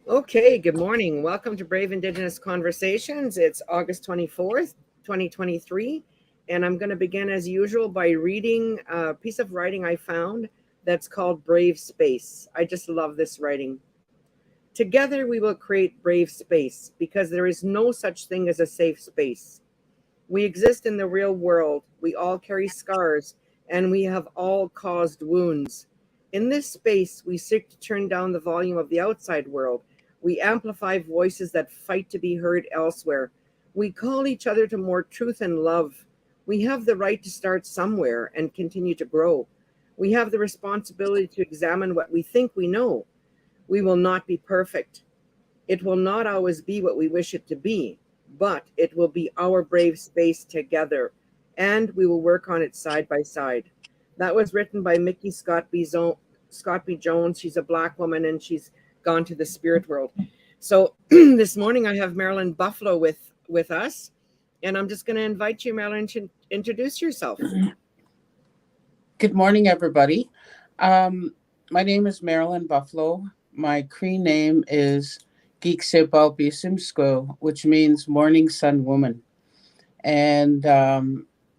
Okay, good morning. Welcome to Brave Indigenous Conversations. It's August 24th, 2023, and I'm going to begin as usual by reading a piece of writing I found that's called Brave Space. I just love this writing. Together we will create brave space because there is no such thing as a safe space. We exist in the real world. We all carry scars, and we have all caused wounds. In this space, we seek to turn down the volume of the outside world. We amplify voices that fight to be heard elsewhere. We call each other to more truth and love. We have the right to start somewhere and continue to grow. We have the responsibility to examine what we think we know. We will not be perfect. It will not always be what we wish it to be, but it will be our brave space together, and we will work on it side by side. That was written by Mickey Scott B. Jones. She's a Black woman, and she's gone to the spirit world. So this morning I have Marilyn Buffalo with us, and I'm just going to invite you, Marilyn, to introduce yourself. Good morning, everybody. Um, my name is Marilyn Buffalo. My Cree name is Geeksebalbisimsko, which means morning sun woman. And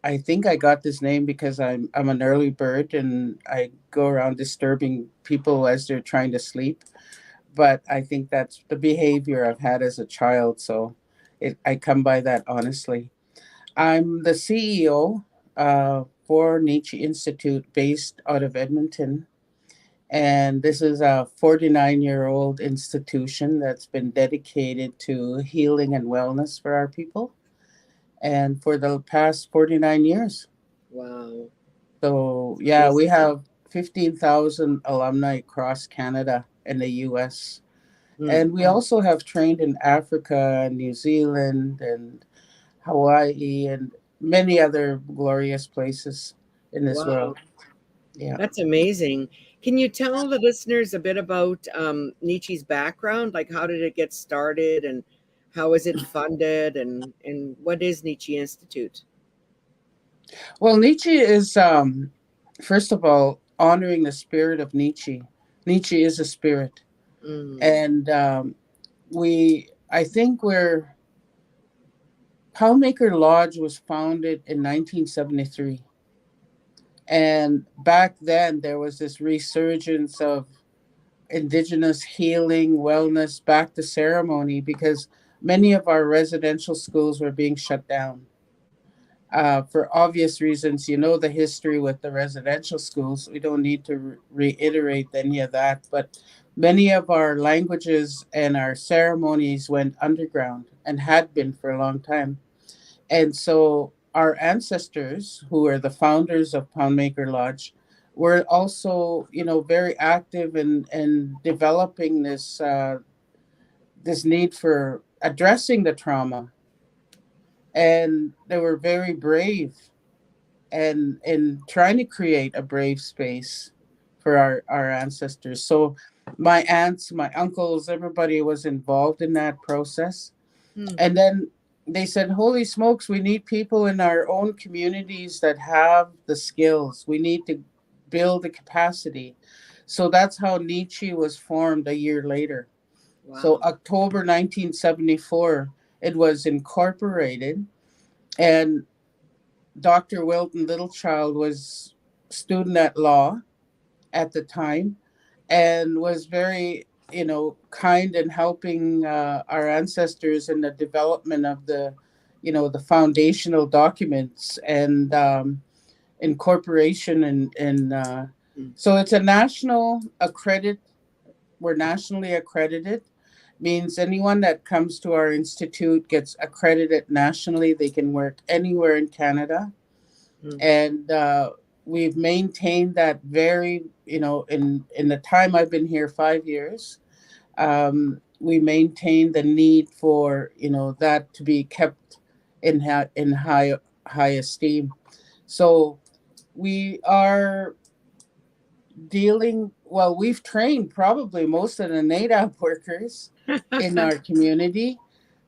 I think I got this name because I'm an early bird and I go around disturbing people as they're trying to sleep. But I think that's the behavior I've had as a child, so I come by that honestly. I'm the CEO for Nietzsche Institute based out of Edmonton. And this is a 49-year-old institution that's been dedicated to healing and wellness for our people. And for the past 49 years. Wow. So, yeah, we Amazing. have 15,000 alumni across Canada and the US. Mm. And we also have trained in Africa, New Zealand, and Hawaii, and many other glorious places in this Wow. world. Yeah. That's amazing. Can you tell the listeners a bit about Nietzsche's background? Like, how did it get started, and how is it funded, and what is Nietzsche Institute? Well, Nietzsche is, first of all, honoring the spirit of Nietzsche. Nietzsche is a spirit. Mm. And I think Poundmaker Lodge was founded in 1973. And back then, there was this resurgence of Indigenous healing, wellness, back to ceremony because many of our residential schools were being shut down. For obvious reasons, you know the history with the residential schools. We don't need to reiterate any of that, but many of our languages and our ceremonies went underground and had been for a long time. And so our ancestors, who are the founders of Poundmaker Lodge, were also, very active in developing this need for addressing the trauma, and they were very brave and in trying to create a brave space for our ancestors. So my aunts, my uncles, everybody was involved in that process. Mm. And then they said, holy smokes, we need people in our own communities that have the skills. We need to build the capacity. So that's how Nietzsche was formed a year later. So Wow. October 1974, it was incorporated. And Dr. Wilton Littlechild was student at law at the time and was very, kind in helping our ancestors in the development of the foundational documents and incorporation and Mm. so it's a national accredit. We're nationally accredited. Means anyone that comes to our institute gets accredited nationally. They can work anywhere in Canada, Mm. and we've maintained that very, in the time I've been here, 5 years. We maintain the need for that to be kept in high esteem. So we are dealing. Well, we've trained probably most of the NADAP workers in our community.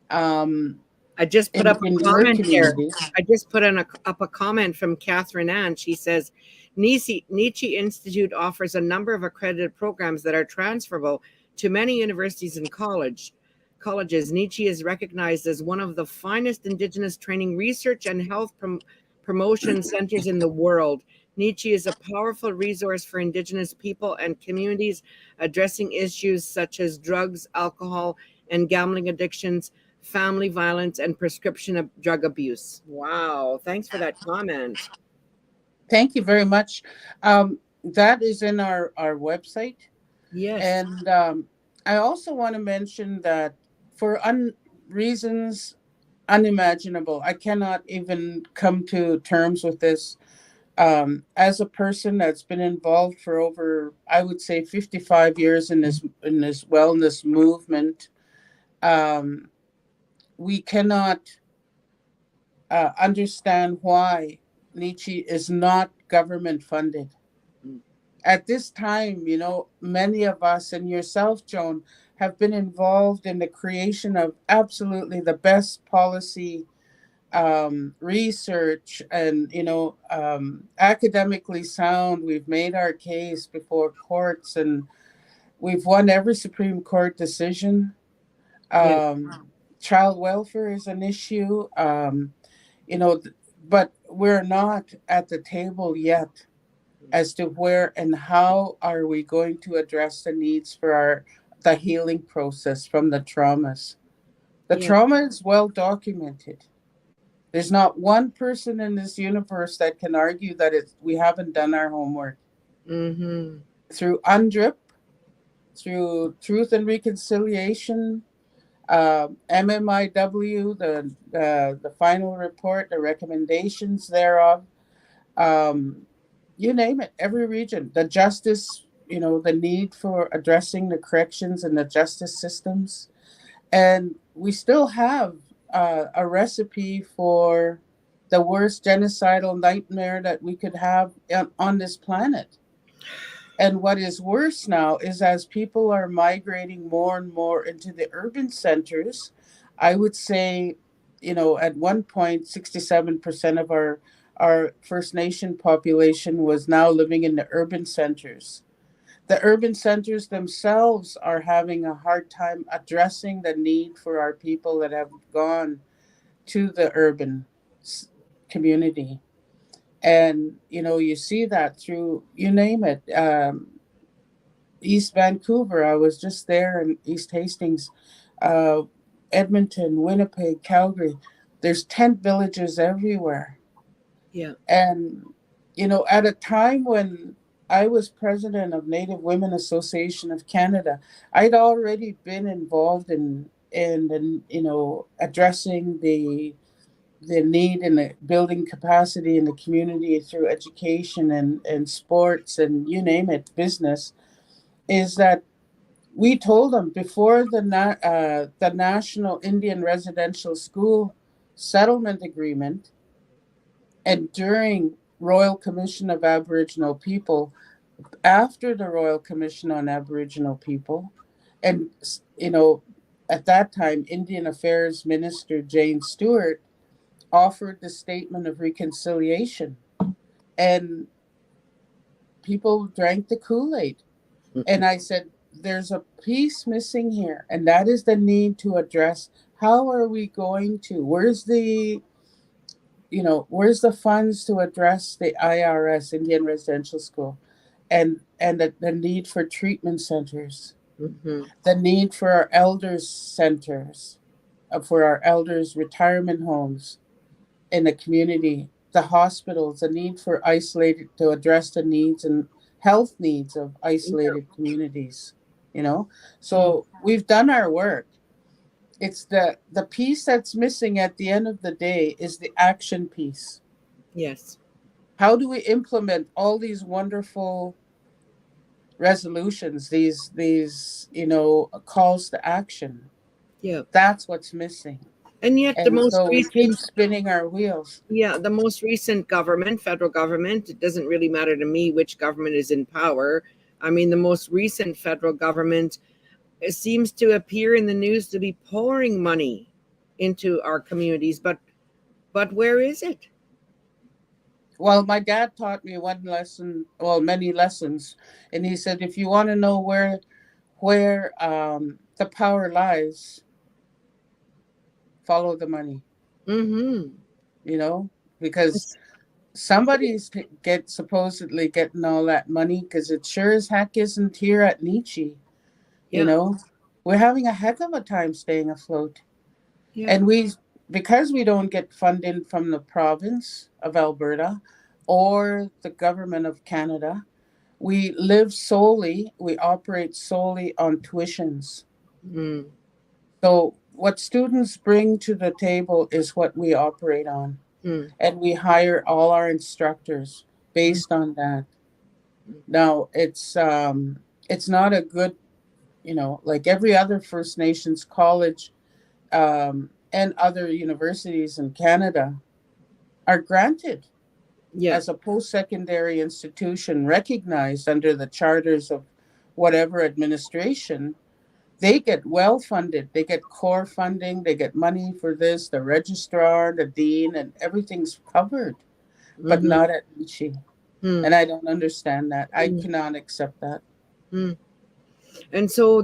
Um, I just put up a in your comment there. communities. I just put up a comment from Catherine Ann. She says, Nietzsche Institute offers a number of accredited programs that are transferable to many universities and colleges. Nietzsche is recognized as one of the finest Indigenous training research and health promotion centers in the world. Nietzsche is a powerful resource for Indigenous people and communities addressing issues such as drugs, alcohol, and gambling addictions, family violence, and prescription of drug abuse. Wow. Thanks for that comment. Thank you very much. That is in our website. Yes. And I also want to mention that for reasons unimaginable, I cannot even come to terms with this. As a person that's been involved for over, I would say, 55 years in this wellness movement, we cannot understand why Nietzsche is not government funded. At this time, many of us, and yourself, Joan, have been involved in the creation of absolutely the best policy research and, academically sound. We've made our case before courts and we've won every Supreme Court decision. Yeah. Child welfare is an issue, but we're not at the table yet as to where and how are we going to address the needs for the healing process from the traumas. The trauma is well documented. There's not one person in this universe that can argue that we haven't done our homework. Mm-hmm. Through UNDRIP, through Truth and Reconciliation, MMIW, the final report, the recommendations thereof, you name it, every region, the justice, the need for addressing the corrections and the justice systems. And we still have a recipe for the worst genocidal nightmare that we could have on this planet. And what is worse now is as people are migrating more and more into the urban centers, I would say, at one point, 67% of our First Nation population was now living in the urban centers. The urban centers themselves are having a hard time addressing the need for our people that have gone to the urban community. And, you see that through, you name it, East Vancouver. I was just there in East Hastings, Edmonton, Winnipeg, Calgary. There's tent villages everywhere. Yeah. And, at a time when I was president of Native Women Association of Canada, I'd already been involved in addressing the need in the building capacity in the community through education and sports and you name it, business, is that we told them before the National Indian Residential School Settlement Agreement and during Royal Commission of Aboriginal People, after the Royal Commission on Aboriginal People, and, at that time, Indian Affairs Minister Jane Stewart offered the Statement of Reconciliation, and people drank the Kool-Aid. And I said, there's a piece missing here, and that is the need to address how are we going to, where's the funds to address the IRS, Indian Residential School, and the need for treatment centers, the need for our elders centers, for our elders retirement homes in the community, the hospitals, the need for to address the needs and health needs of isolated communities, So we've done our work. It's the piece that's missing at the end of the day is the action piece. Yes. How do we implement all these wonderful resolutions, these calls to action? Yeah. That's what's missing. And yet We keep spinning our wheels. Yeah, the most recent government, federal government, it doesn't really matter to me which government is in power. I mean, the most recent federal government, it seems to appear in the news to be pouring money into our communities, but where is it? Well, my dad taught me one lesson, well, many lessons, and he said, if you want to know where the power lies, follow the money. Mm-hmm. You know, because somebody's supposedly getting all that money, because it sure as heck isn't here at Nietzsche. You Yeah. know, we're having a heck of a time staying afloat, Yeah. and because we don't get funding from the province of Alberta or the government of Canada, we operate solely on tuitions. Mm. So what students bring to the table is what we operate on. Mm. And we hire all our instructors Mm. based on that. Now it's not a good, like every other First Nations college and other universities in Canada are granted Yeah. as a post-secondary institution recognized under the charters of whatever administration. They get well funded. They get core funding. They get money for this, the registrar, the dean, and everything's covered, but Mm-hmm. not at Michi. Mm. And I don't understand that. I Mm. cannot accept that. Mm. And so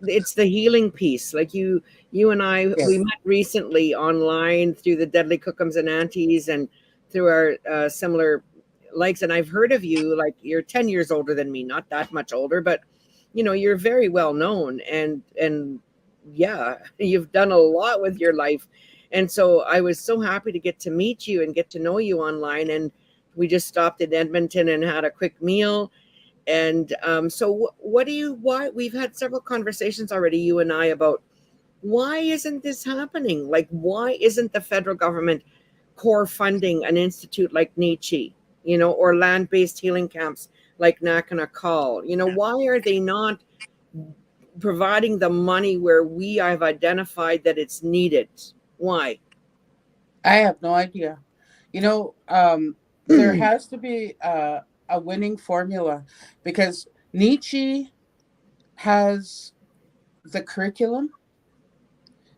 it's the healing piece. Like you and I, we Yes. met recently online through the Deadly Cookums and Aunties and through our similar likes. And I've heard of you. Like, you're 10 years older than me, not that much older, but you're very well known, and yeah, you've done a lot with your life. And so I was so happy to get to meet you and get to know you online. And we just stopped in Edmonton and had a quick meal. And so why we've had several conversations already, you and I, about why isn't this happening? Like, why isn't the federal government core funding an institute like Nietzsche, or land-based healing camps like Nakanakal? Why are they not providing the money where we have identified that it's needed? Why? I have no idea. You know, there has to be a winning formula, because Nietzsche has the curriculum,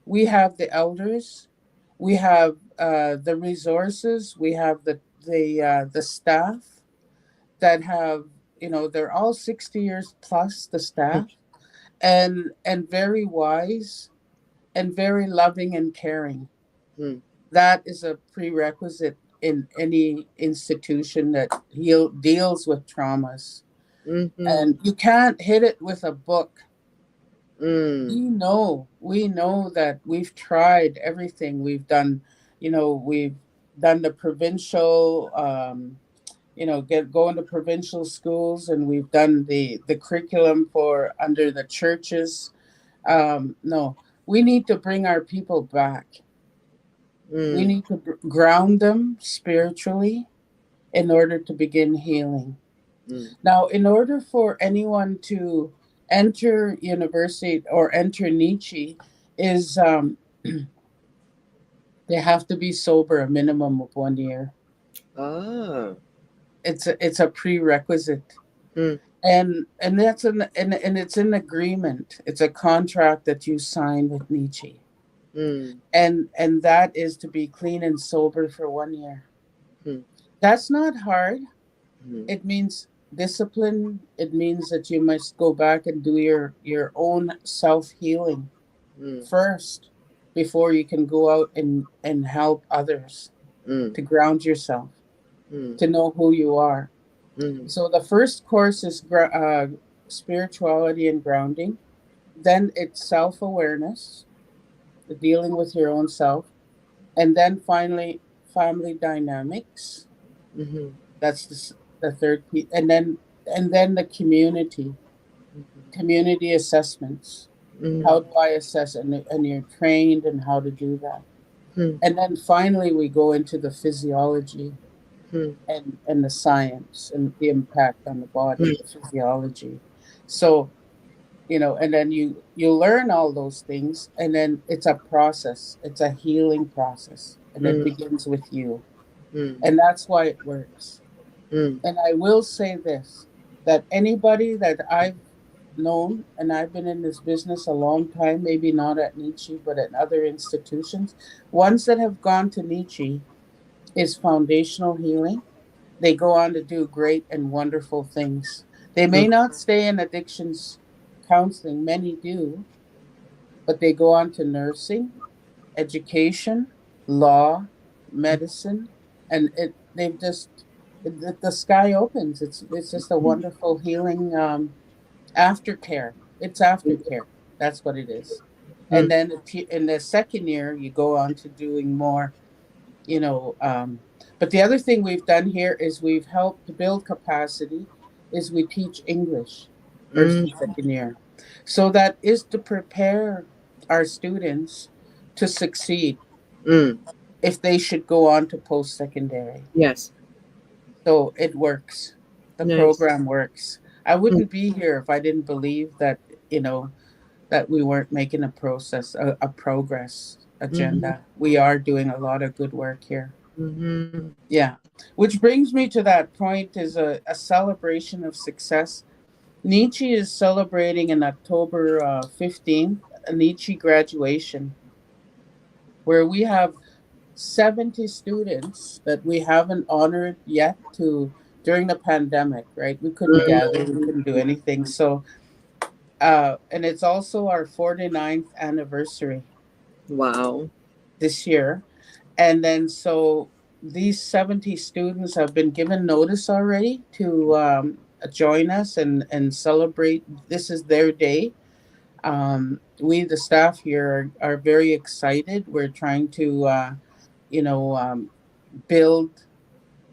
we have the elders, we have the resources, we have the staff that have, they're all 60 years plus, the staff, and very wise and very loving and caring. Mm. That is a prerequisite in any institution that deals with traumas. Mm-hmm. And you can't hit it with a book. Mm. We know that we've tried everything. We've done the provincial, going to provincial schools, and we've done the curriculum for under the churches. No, we need to bring our people back. We Mm. need to ground them spiritually in order to begin healing. Mm. Now, in order for anyone to enter university or enter Nietzsche, is they have to be sober a minimum of 1 year. Ah. It's a prerequisite, Mm. and that's and it's an agreement. It's a contract that you sign with Nietzsche, Mm. and that is to be clean and sober for 1 year. Mm. That's not hard. Mm. It means discipline. It means that you must go back and do your own self healing Mm. first before you can go out and help others, Mm. to ground yourself, Mm. to know who you are. Mm. So the first course is spirituality and grounding. Then it's self awareness, dealing with your own self, and then finally family dynamics. Mm-hmm. That's the third piece, and then the community assessments. Mm-hmm. How do I assess, and you're trained in how to do that. Mm. And then finally we go into the physiology Mm. and the science and the impact on the body, Mm. the physiology. So, and then you learn all those things, and then it's a process. It's a healing process, and it Mm. begins with you. Mm. And that's why it works. Mm. And I will say this, that anybody that I've known, and I've been in this business a long time, maybe not at Nietzsche, but at other institutions. Ones that have gone to Nietzsche is foundational healing. They go on to do great and wonderful things. They may not stay in addictions counseling, many do, but they go on to nursing, education, law, medicine, and they've just the sky opens. It's just a wonderful healing aftercare. It's aftercare. That's what it is. And then in the second year, you go on to doing more. You know, but the other thing we've done here is we've helped to build capacity. Is we teach English first and second year, so that is to prepare our students to succeed Mm. if they should go on to post secondary. Yes. So it works. The Nice. program works. I wouldn't be here if I didn't believe that, you know, that we weren't making a process, a progress Mm-hmm. agenda. We are doing a lot of good work here. Mm-hmm. Yeah. Which brings me to that point is a celebration of success. Nietzsche is celebrating in October 15th a Nietzsche graduation, where we have 70 students that we haven't honored yet to during the pandemic, right? We couldn't gather, we couldn't do anything. So, and it's also our 49th anniversary Wow. this year. And then so these 70 students have been given notice already to join us and celebrate. This is their day. We, the staff here, are very excited. We're trying to, you know, build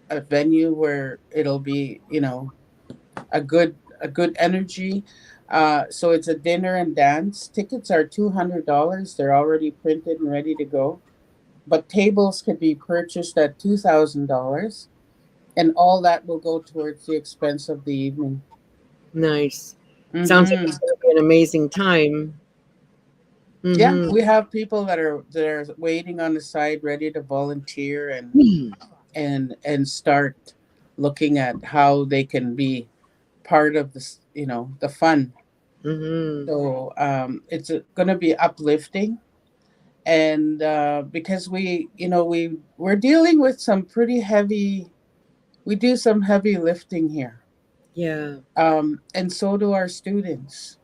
a venue where it'll be, you know, a good energy. So it's a dinner and dance. Tickets are $200. They're already printed and ready to go. But tables could be purchased at $2,000, and all that will go towards the expense of the evening. Nice. Sounds like it's Mm-hmm. going to be an amazing time. Yeah, Mm-hmm. we have people that are waiting on the side, ready to volunteer and start looking at how they can be part of this, you know, the fun. Mm-hmm. So it's going to be uplifting, and because we, you know, we're dealing with some pretty heavy. We do some heavy lifting here, Yeah. and so do our students.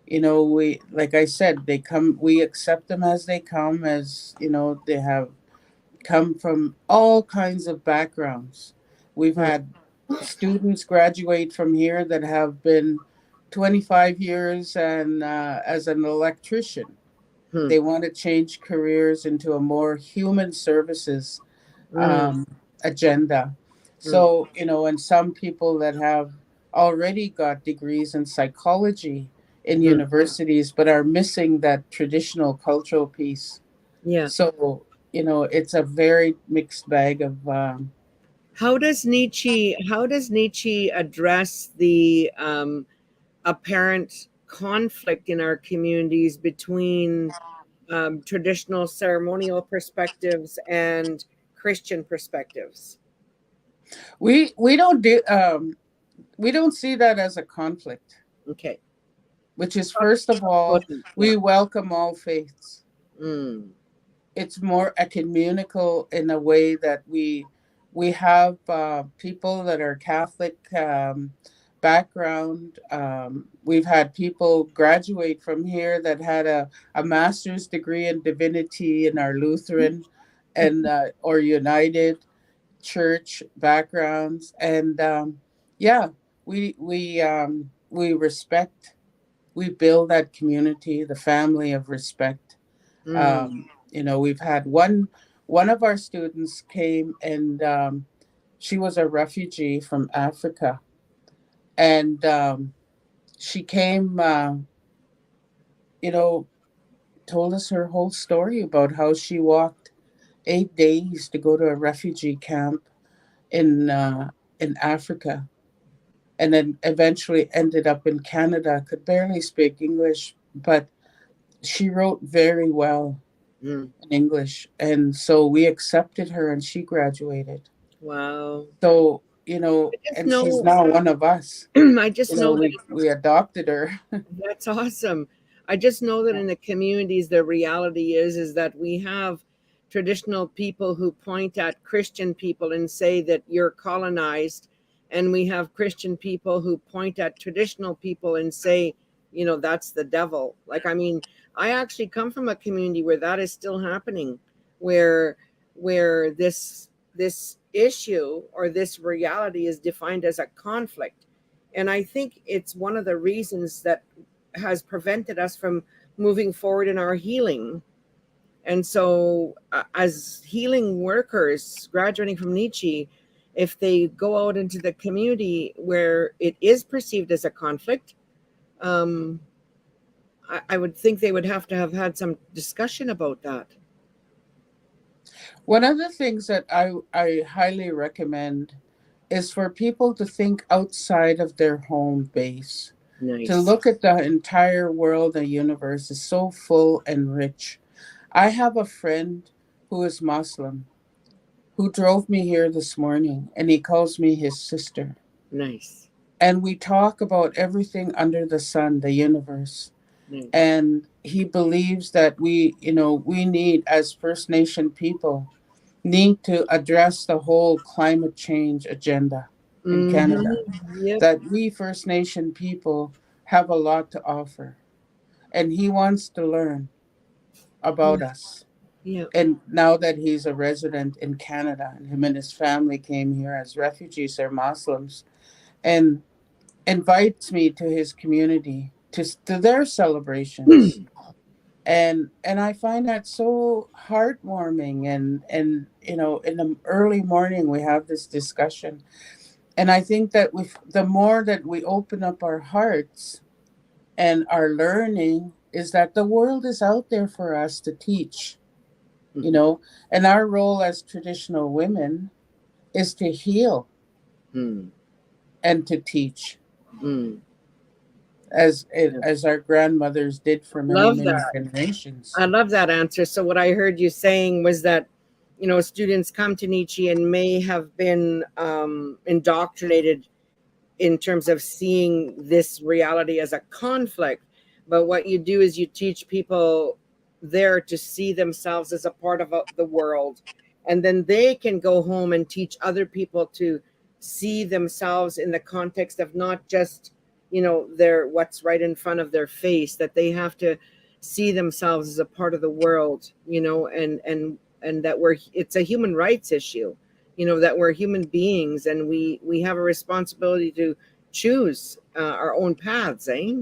You know, we, like I said, they come. We accept them as they come, as you know, they have come from all kinds of backgrounds. We've had students graduate from here that have been 25 years and as an electrician. Mm-hmm. They want to change careers into a more human services Mm-hmm. agenda. So, you know, and some people that have already got degrees in psychology in universities, but are missing that traditional cultural piece. Yeah. So, you know, it's a very mixed bag of. How does Nietzsche address the apparent conflict in our communities between traditional ceremonial perspectives and Christian perspectives? We don't do we don't see that as a conflict, Okay. which is first of all, Yeah. we welcome all faiths. Mm. It's more ecumenical in a way that we have people that are Catholic background. We've had people graduate from here that had a master's degree in divinity in our Lutheran and or United Church backgrounds, and yeah, we respect. We build that community, the family of respect. Mm. You know, we've had one of our students came and she was a refugee from Africa, and she came, you know, told us her whole story about how she walked 8 days to go to a refugee camp in Africa, and then eventually ended up in Canada. Could barely speak English, but she wrote very well Mm. in English, and so we accepted her, and she graduated. Wow. So I just and she's know, now one of us. I just know that We adopted her. that's awesome. I just know that in the communities, the reality is that we have traditional people who point at Christian people and say that you're colonized, and we have Christian people who point at traditional people and say, that's the devil. Like, I mean, I actually come from a community where that is still happening, where this issue or this reality is defined as a conflict. And I think it's one of the reasons that has prevented us from moving forward in our healing. And so, as healing workers graduating from Nietzsche, if they go out into the community where it is perceived as a conflict, um, I would think they would have to have had some discussion about that. One of the things that I highly recommend is for people to think outside of their home base, to Nice. look at the entire world. The universe is so full and rich. I have a friend who is Muslim who drove me here this morning, and he calls me his sister. Nice. And we talk about everything under the sun, the universe. Nice. And he believes that we need, as First Nation people, need to address the whole climate change agenda in Canada. Yep. That we First Nation people have a lot to offer. And he wants to learn about us. Yep. And now that he's a resident in Canada, and him and his family came here as refugees, they're Muslims, and invites me to his community to their celebrations. And I find that so heartwarming. And in the early morning we have this discussion, and I think that the more that we open up our hearts and our learning, is that the world is out there for us to teach. And our role as traditional women is to heal Mm. and to teach, Mm. as our grandmothers did for many, Love many that. generations. I love that answer. So what I heard you saying was that, students come to Nietzsche and may have been indoctrinated in terms of seeing this reality as a conflict. But what you do is you teach people there to see themselves as a part of the world. And then they can go home and teach other people to see themselves in the context of not just, their what's right in front of their face, that they have to see themselves as a part of the world, and that it's a human rights issue, that we're human beings, and we have a responsibility to choose our own paths, eh?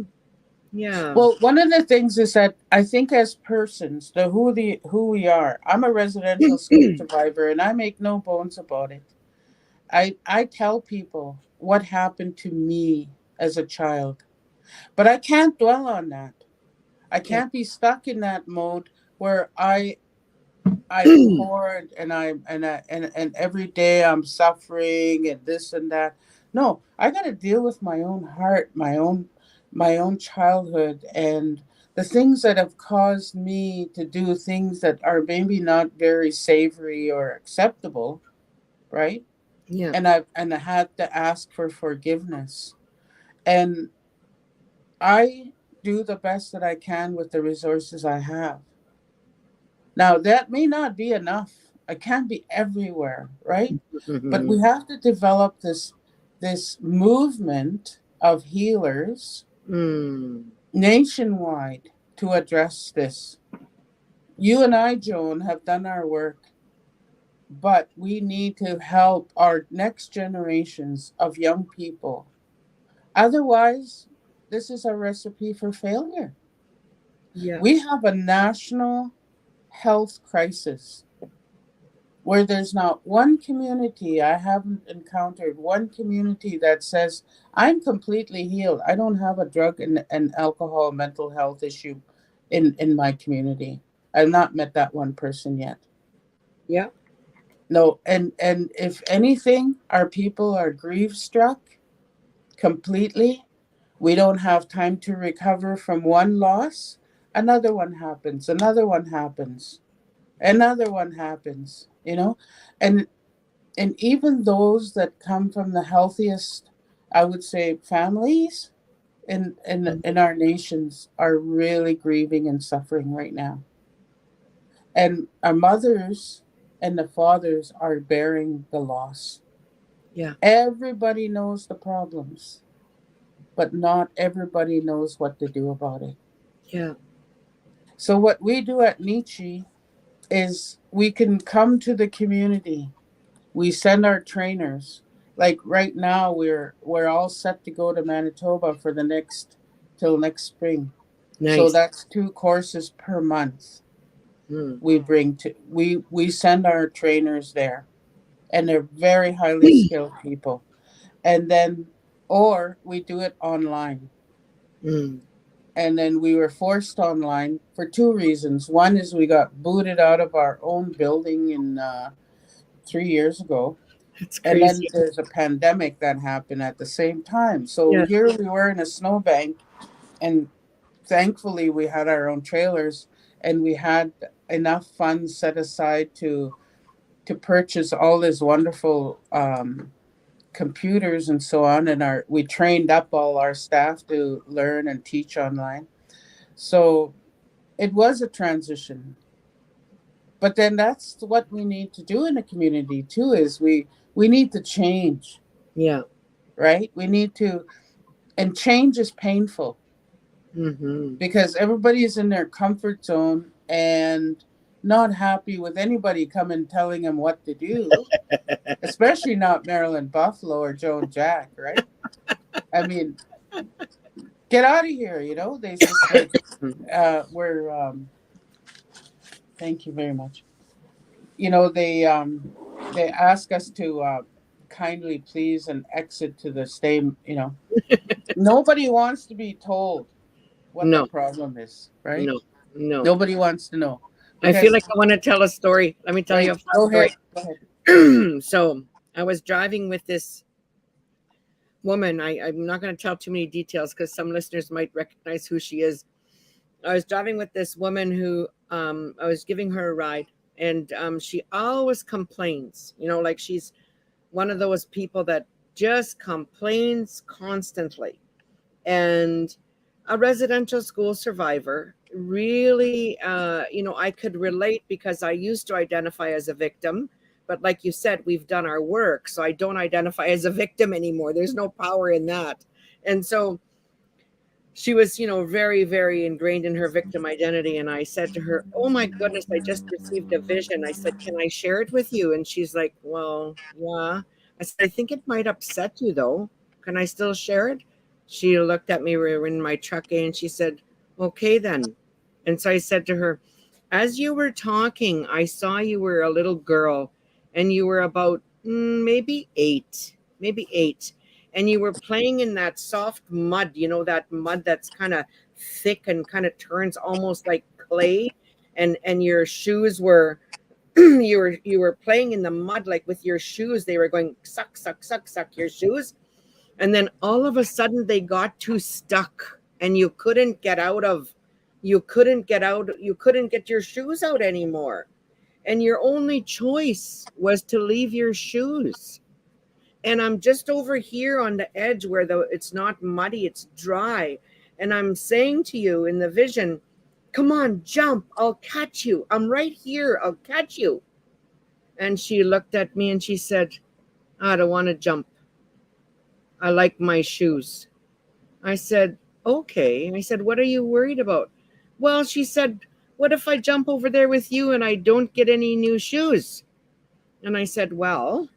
Yeah. Well, one of the things is that I think as persons, who we are. I'm a residential school survivor, and I make no bones about it. I tell people what happened to me as a child, but I can't dwell on that. I Yeah. can't be stuck in that mode where I poured, and every day I'm suffering and this and that. No, I got to deal with my own heart, my own childhood, and the things that have caused me to do things that are maybe not very savory or acceptable, right? Yeah. And I had to ask for forgiveness. And I do the best that I can with the resources I have. Now, that may not be enough. I can't be everywhere, right? But we have to develop this movement of healers Mm. nationwide to address this. You and I, Joan, have done our work, but we need to help our next generations of young people. Otherwise, this is a recipe for failure. Yeah. We have a national health crisis where there's not one community, I haven't encountered one community that says, I'm completely healed. I don't have a drug and alcohol mental health issue in my community. I've not met that one person yet. Yeah. No, and if anything, our people are grief struck completely. We don't have time to recover from one loss. Another one happens, another one happens, another one happens, and And even those that come from the healthiest, I would say, families in our nations are really grieving and suffering right now. And our mothers and the fathers are bearing the loss. Yeah. Everybody knows the problems, but not everybody knows what to do about it. Yeah. So what we do at Nietzsche is we can come to the community. We send our trainers. Like right now we're all set to go to Manitoba for the next till next spring. So Nice. that's 2 courses per month. Mm. We send our trainers there, and they're very highly skilled people. And then or we do it online. Mm. And then we were forced online for 2 reasons. One is we got booted out of our own building in 3 years ago. That's And then crazy. there's a pandemic that happened at the same time. So Yeah. here we were in a snowbank, and thankfully we had our own trailers, and we had enough funds set aside to purchase all this wonderful computers and so on. And we trained up all our staff to learn and teach online. So it was a transition. But then that's what we need to do in a community too, is we need to change, Yeah. right? We need to, and change is painful Mm-hmm. because everybody is in their comfort zone and not happy with anybody coming telling them what to do, especially not Marilyn Buffalo or Joan Jack, right? I mean, get out of here, They just like, we're, thank you very much. They ask us to kindly please and exit to the same. Nobody wants to be told what the No. problem is, right? No. No. Nobody wants to know I feel because, like I want to tell a story. Let me tell you right? a fun Go story. ahead. Go ahead. So I was driving with this woman. I'm not going to tell too many details because some listeners might recognize who she is. I was driving with this woman who I was giving her a ride, and she always complains, like she's one of those people that just complains constantly. And a residential school survivor, really, I could relate because I used to identify as a victim. But like you said, we've done our work. So I don't identify as a victim anymore. There's no power in that. And so she was, very, very ingrained in her victim identity. And I said to her, "Oh my goodness, I just received a vision." I said, "Can I share it with you?" And she's like, "Well, yeah." I said, "I think it might upset you though. Can I still share it?" She looked at me, we were in my truck, and she said, "Okay then." And so I said to her, "As you were talking, I saw you were a little girl, and you were about maybe eight, and you were playing in that soft mud, that mud that's kind of thick and kind of turns almost like clay, and your shoes were you were playing in the mud, like with your shoes they were going suck suck suck suck your shoes, and then all of a sudden they got too stuck and you couldn't get your shoes out anymore, and your only choice was to leave your shoes. And I'm just over here on the edge where it's not muddy, it's dry. And I'm saying to you in the vision, "Come on, jump. I'll catch you. I'm right here. I'll catch you." And she looked at me and she said, "I don't want to jump. I like my shoes." I said, "Okay." I said, "What are you worried about?" "Well," she said, "what if I jump over there with you and I don't get any new shoes?" And I said, "Well,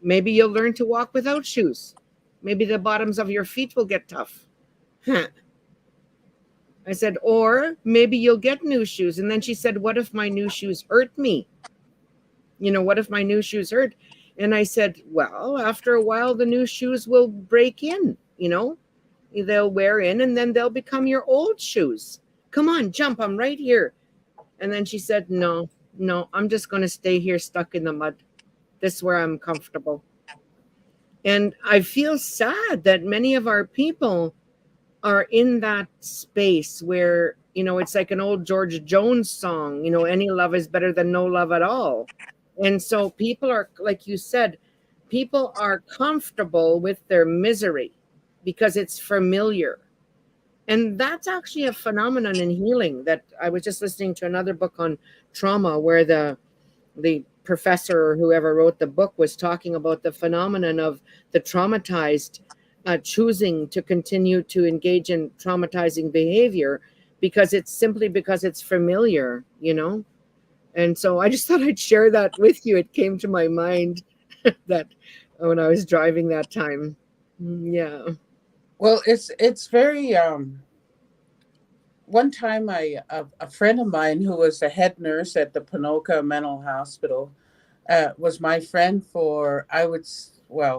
maybe you'll learn to walk without shoes. Maybe the bottoms of your feet will get tough." Huh. I said, "Or maybe you'll get new shoes." And then she said, "What if my new shoes hurt me? What if my new shoes hurt?" And I said, "Well, after a while, the new shoes will break in. They'll wear in and then they'll become your old shoes. Come on, jump. I'm right here." And then she said, "No, no, I'm just going to stay here stuck in the mud. This is where I'm comfortable." And I feel sad that many of our people are in that space where, it's like an old George Jones song, "Any love is better than no love at all." And so people are, like you said, people are comfortable with their misery because it's familiar. And that's actually a phenomenon in healing that I was just listening to another book on trauma where the professor or whoever wrote the book was talking about the phenomenon of the traumatized choosing to continue to engage in traumatizing behavior because it's simply because it's familiar, you know? And so I just thought I'd share that with you. It came to my mind that when I was driving that time. Yeah. Well, it's very one time a friend of mine who was the head nurse at the Ponoka Mental Hospital was my friend for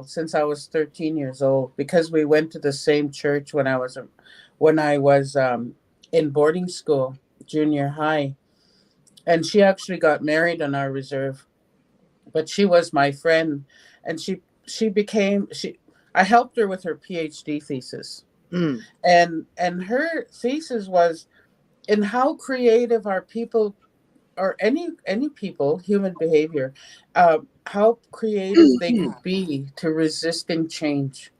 since I was 13 years old, because we went to the same church when I was in boarding school, junior high, and she actually got married on our reserve. But she was my friend, and she I helped her with her PhD thesis, Mm. and her thesis was in how creative are people, or any people, human behavior, how creative they could be to resisting change.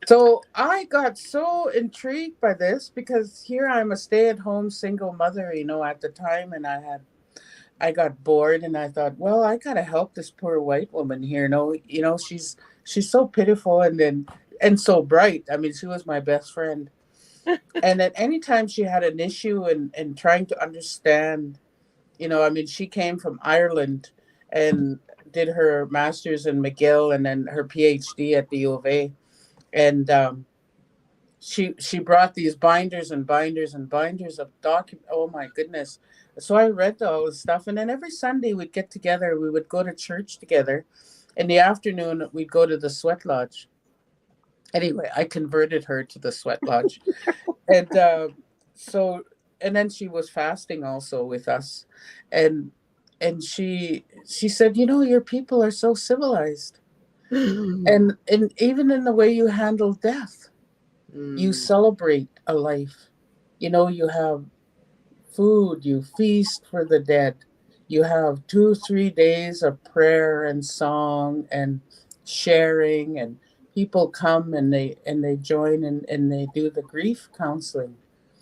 So I got so intrigued by this, because here I'm a stay-at-home single mother, at the time, and I got bored, and I thought, well, I gotta help this poor white woman here. No, she's so pitiful, and so bright. I mean, she was my best friend, and at any time she had an issue and trying to understand, I mean, she came from Ireland and did her master's in McGill and then her PhD at the U of A, and she brought these binders and binders and binders of document. Oh my goodness! So I read all this stuff, and then every Sunday we'd get together. We would go to church together. In the afternoon, we'd go to the sweat lodge. Anyway, I converted her to the sweat lodge, and so and then she was fasting also with us, and she said, your people are so civilized, and even in the way you handle death, you Mm. celebrate a life. You have food, you feast for the dead. You have 2 3 days of prayer and song and sharing, and people come and they join and they do the grief counseling.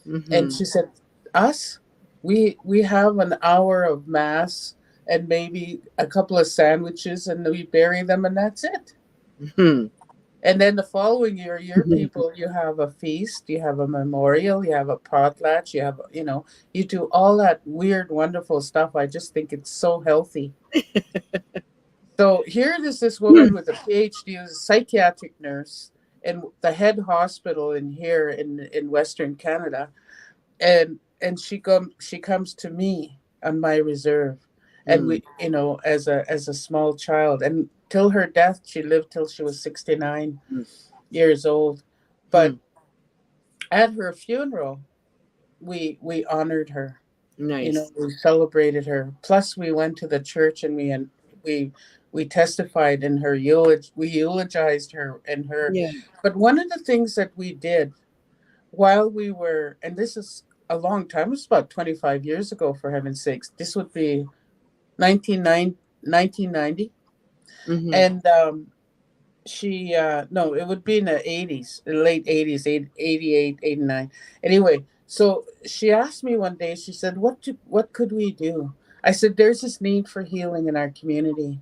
And Mm-hmm. she said, us, we have an hour of mass and maybe a couple of sandwiches, and we bury them, and that's it. Mm-hmm. And then the following year, your people, you have a feast, you have a memorial, you have a potlatch, you do all that weird, wonderful stuff. I just think it's so healthy. So here is this woman with a PhD, who's a psychiatric nurse in the head hospital in here in Western Canada, and she comes to me on my reserve, and Mm. we, as a small child, and till her death, she lived till she was 69 years old. But Mm. at her funeral, we honored her. Nice. We celebrated her. Plus, we went to the church, and we testified in her we eulogized her and her. Yeah. But one of the things that we did while we were, and this is a long time, it's about 25 years ago, for heaven's sakes. This would be 1990. Mm-hmm. And she no, it would be in the 80s, the late 80s, 88, 89. Anyway, so she asked me one day, she said, what could we do? I said, there's this need for healing in our community,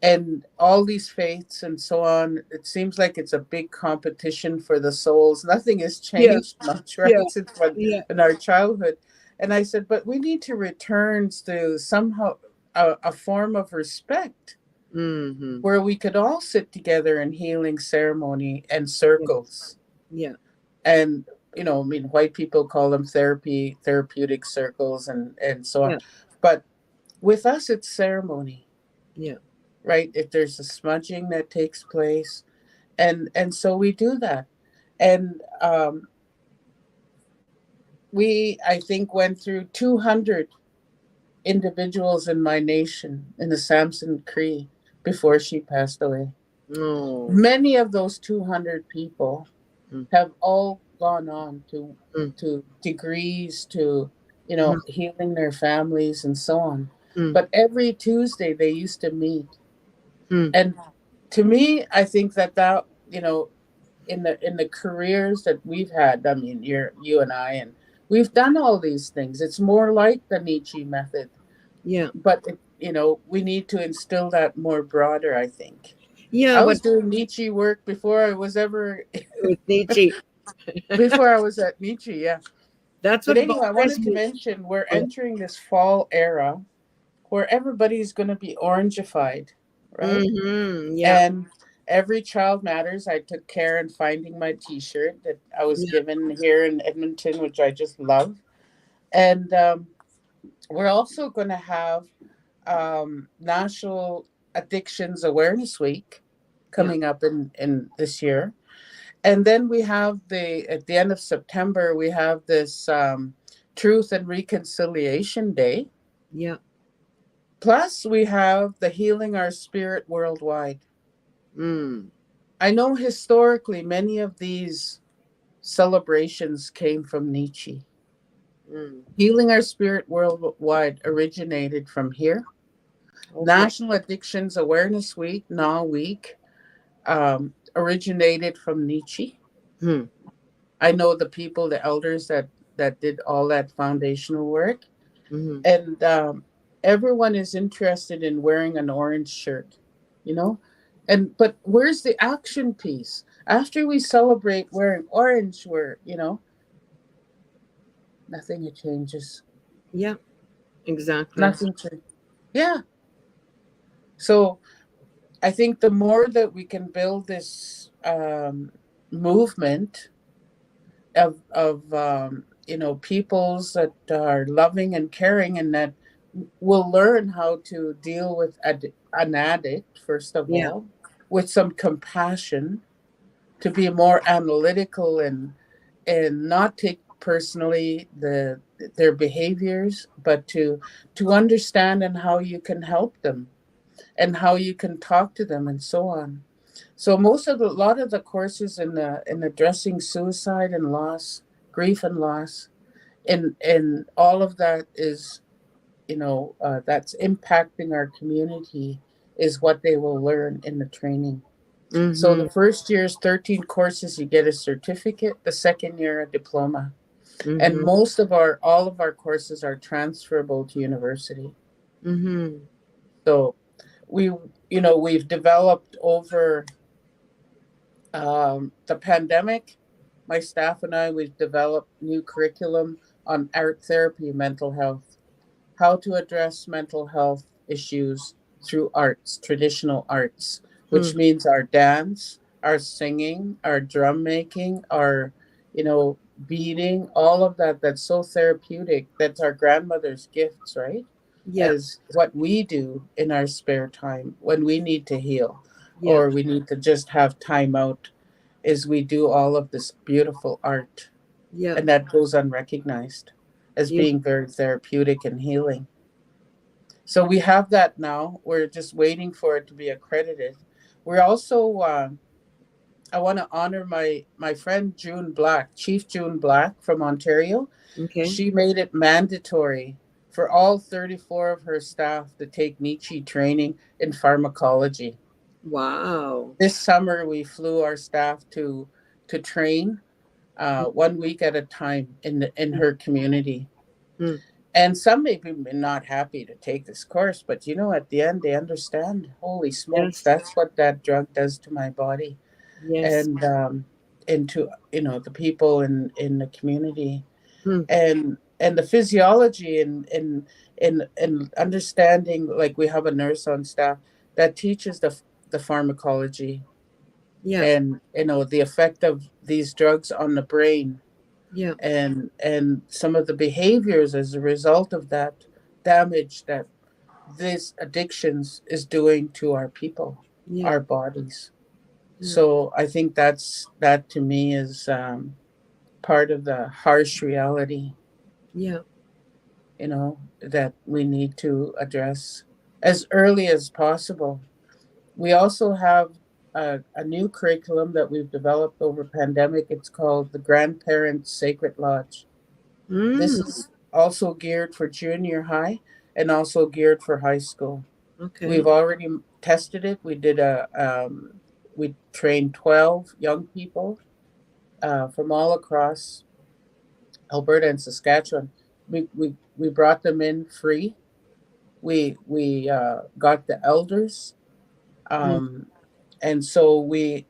and all these faiths and so on. It seems like it's a big competition for the souls. Nothing has Yeah. changed much, Yeah. right, since when, Yeah. in our childhood. And I said, but we need to return to somehow a form of respect, Mm-hmm. where we could all sit together in healing ceremony and Yeah. circles. Yeah. And, I mean, white people call them therapeutic circles, and so on. Yeah. But with us, it's ceremony, Yeah. right? If there's a smudging that takes place, and so we do that. And we, I think, went through 200 individuals in my nation in the Samson Cree before she passed away. Oh. Many of those 200 people Mm. have all gone on Mm. to degrees, to Mhm. healing their families and so on. Mm. But every Tuesday they used to meet. Mm. And to me, I think that in the careers that we've had, I mean, you and I, and we've done all these things. It's more like the Nietzsche method, Yeah. but we need to instill that more broader, I think. Yeah. I What was doing Nietzsche work before I was ever with Nietzsche? before I was at Nietzsche, yeah. That's But what anyway, I bothers wanted to me. mention we're entering this fall era where everybody's going to be orangified, right? Mm-hmm. Yeah. And every child matters. I took care in finding my T-shirt that I was Yeah. given here in Edmonton, which I just love. And we're also going to have National Addictions Awareness Week Yeah. coming up in this year. And then we have at the end of September, we have this Truth and Reconciliation Day. Yeah. Plus, we have the Healing Our Spirit Worldwide. Mm. I know historically many of these celebrations came from Nietzsche. Mm. Healing Our Spirit Worldwide originated from here. Okay. National Addictions Awareness Week, NA Week, originated from Nietzsche. Mm. I know the people, the elders that did all that foundational work, Mm-hmm. and everyone is interested in wearing an orange shirt, you know. But where's the action piece? After we celebrate wearing orange, nothing changes. Yeah. Exactly. Nothing changes. Yeah. So I think the more that we can build this movement of peoples that are loving and caring, and that will learn how to deal with an addict first of Yeah. all, with some compassion, to be more analytical and not take personally their behaviors, but to understand and how you can help them and how you can talk to them and so on. So a lot of the courses in addressing suicide and loss, grief and loss, and all of that is, that's impacting our community, is what they will learn in the training. So Mm-hmm. the first year is 13 courses, you get a certificate. The second year, a diploma. And Mm-hmm. all of our courses are transferable to university. Mm-hmm. So we've developed over the pandemic, my staff and I, we've developed new curriculum on art therapy, mental health, how to address mental health issues through arts, traditional arts, Hmm. which means our dance, our singing, our drum making, our, beading, all of that. That's so therapeutic. That's our grandmother's gifts, right? Yeah. As what we do in our spare time when we need to heal Yeah. or we need to just have time out, is we do all of this beautiful art, Yeah. and that goes unrecognized as Yeah. being very therapeutic and healing. So we have that now. We're just waiting for it to be accredited. We're also, I want to honor my friend June Black, Chief June Black from Ontario. Okay. She made it mandatory for all 34 of her staff to take Nietzsche training in pharmacology. Wow. This summer, we flew our staff to train 1 week at a time in her community. Mm. And some may be not happy to take this course, but at the end they understand. Holy smokes, Yes. that's what that drug does to my body, Yes. and to the people in the community, Hmm. and the physiology and understanding. Like, we have a nurse on staff that teaches the pharmacology, Yeah. and the effect of these drugs on the brain, Yeah. and some of the behaviors as a result of that damage that this addictions is doing to our people, Yeah. our bodies. Yeah. So I think that to me is part of the harsh reality, Yeah. that we need to address as early as possible. We also have a new curriculum that we've developed over pandemic. It's called the Grandparents Sacred Lodge. This Mm. is also geared for junior high, and also geared for high school. Okay. We've already tested it. We trained 12 young people from all across Alberta and Saskatchewan. We brought them in free. We got the elders, Mm. and so we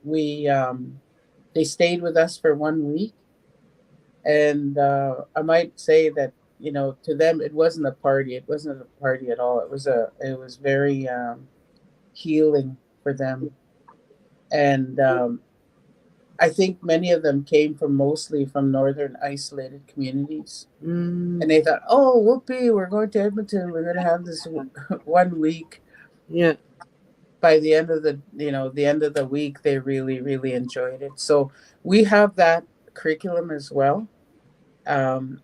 they stayed with us for 1 week. And I might say that, to them it wasn't a party. It wasn't a party at all. It was very healing for them. And I think many of them came from mostly from northern isolated communities. Mm. And they thought, oh, whoopee, we're going to Edmonton. We're going to have this 1 week. Yeah. By the end of the week, they really, really enjoyed it. So we have that curriculum as well, um,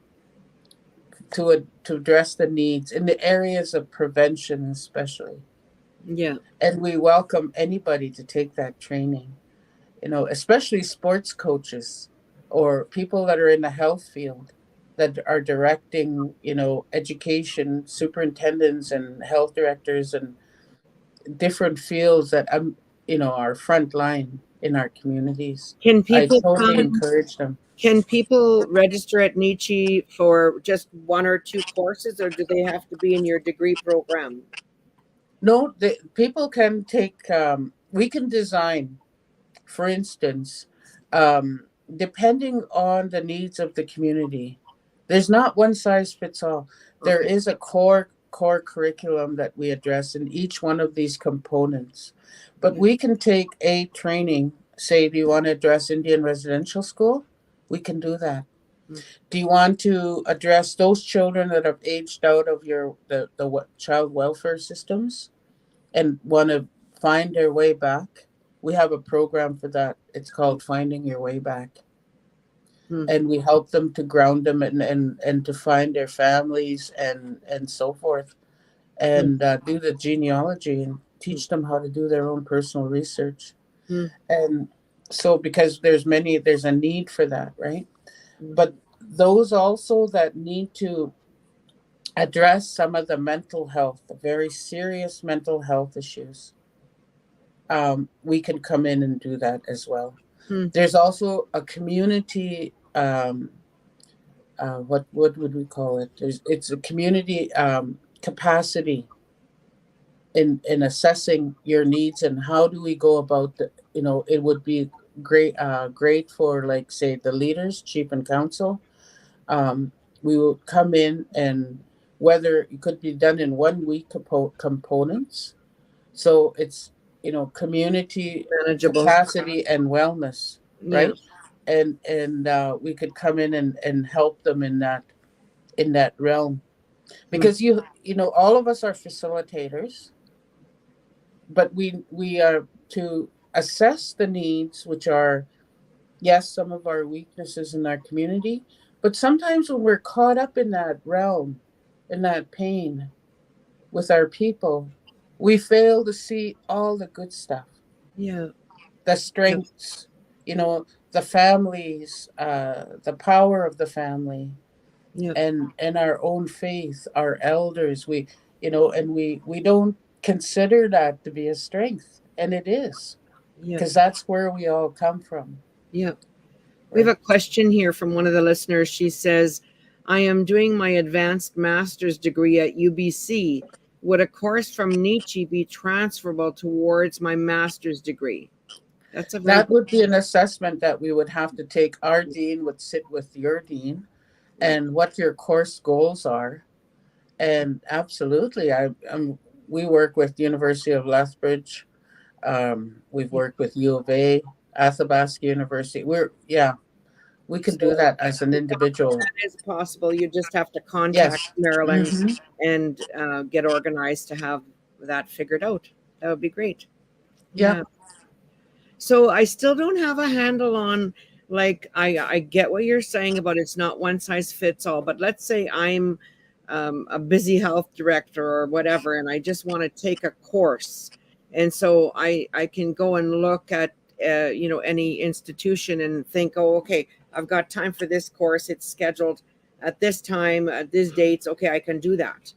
to address the needs in the areas of prevention, especially. Yeah. And we welcome anybody to take that training. Especially sports coaches or people that are in the health field that are directing, education superintendents and health directors and different fields that are front line in our communities. Can I people totally come? encourage them. Can people register at Nietzsche for just one or two courses, or do they have to be in your degree program? No, people can take. We can design, for instance, depending on the needs of the community. There's not one size fits all. There Okay. is a core curriculum that we address in each one of these components. But Yeah. we can take a training, say, do you want to address Indian residential school? We can do that. Mm. Do you want to address those children that have aged out of child welfare systems and want to find their way back? We have a program for that. It's called Finding Your Way Back. Mm. And we help them to ground them and to find their families and so forth, Mm. and do the genealogy and teach them how to do their own personal research. Mm. And so, because there's a need for that, right? Mm. But those also that need to address some of the mental health, the very serious mental health issues, we can come in and do that as well. Mm. There's also a community. What would we call it? It's a community capacity in assessing your needs, and how do we go about it would be great for, like, say, the leaders, chief and council. We will come in, and whether it could be done in 1 week components, so it's community Manageable. capacity and wellness, Yeah. right? And we could come in and help them in that realm, because all of us are facilitators, but we are to assess the needs, which are, yes, some of our weaknesses in our community, but sometimes when we're caught up in that realm, in that pain with our people, we fail to see all the good stuff, Yeah. the Yeah. strengths, the families, the power of the family, Yeah. and our own faith, our elders. And we don't consider that to be a strength, and it is, Yeah. because that's where we all come from, Yeah. We have right? a question here from one of the listeners. She says, I am doing my advanced master's degree at UBC. Would a course from Nietzsche be transferable towards my master's degree? That's a very That would be an assessment that we would have to take. Our dean would sit with your dean, yeah. and what your course goals are. And absolutely, we work with University of Lethbridge. We've worked with U of A, Athabasca University. We could do So that as an individual. that is possible. You just have to contact Yes. Marilyn Hmm. and get organized to have that figured out. That would be great. Yeah. Yeah. So I still don't have a handle on, like, I get what you're saying about it's not one size fits all, but let's say I'm a busy health director or whatever, and I just want to take a course. And so I can go and look at, any institution and think, oh, okay, I've got time for this course. It's scheduled at this time, at these dates. Okay, I can do that.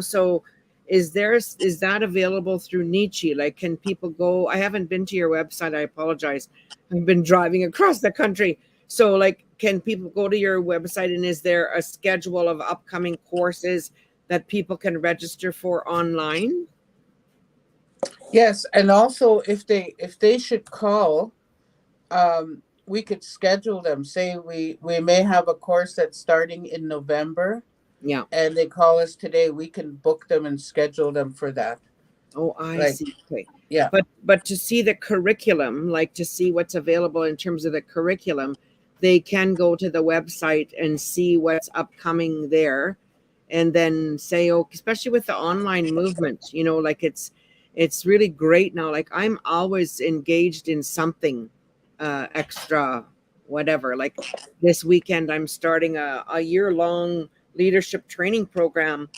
So is that available through Nietzsche? Like, can people go? I haven't been to your website. I apologize. I've been driving across the country. So, like, can people go to your website, and is there a schedule of upcoming courses that people can register for online? Yes, and also if they should call, we could schedule them. Say we may have a course that's starting in November, Yeah. and they call us today. We can book them and schedule them for that. Oh, I Like, see. Okay. yeah, But to see the curriculum, like to see what's available in terms of the curriculum, they can go to the website and see what's upcoming there, and then say, oh, especially with the online movement, like it's really great now. Like, I'm always engaged in something extra, whatever. Like, this weekend I'm starting a year-long leadership training program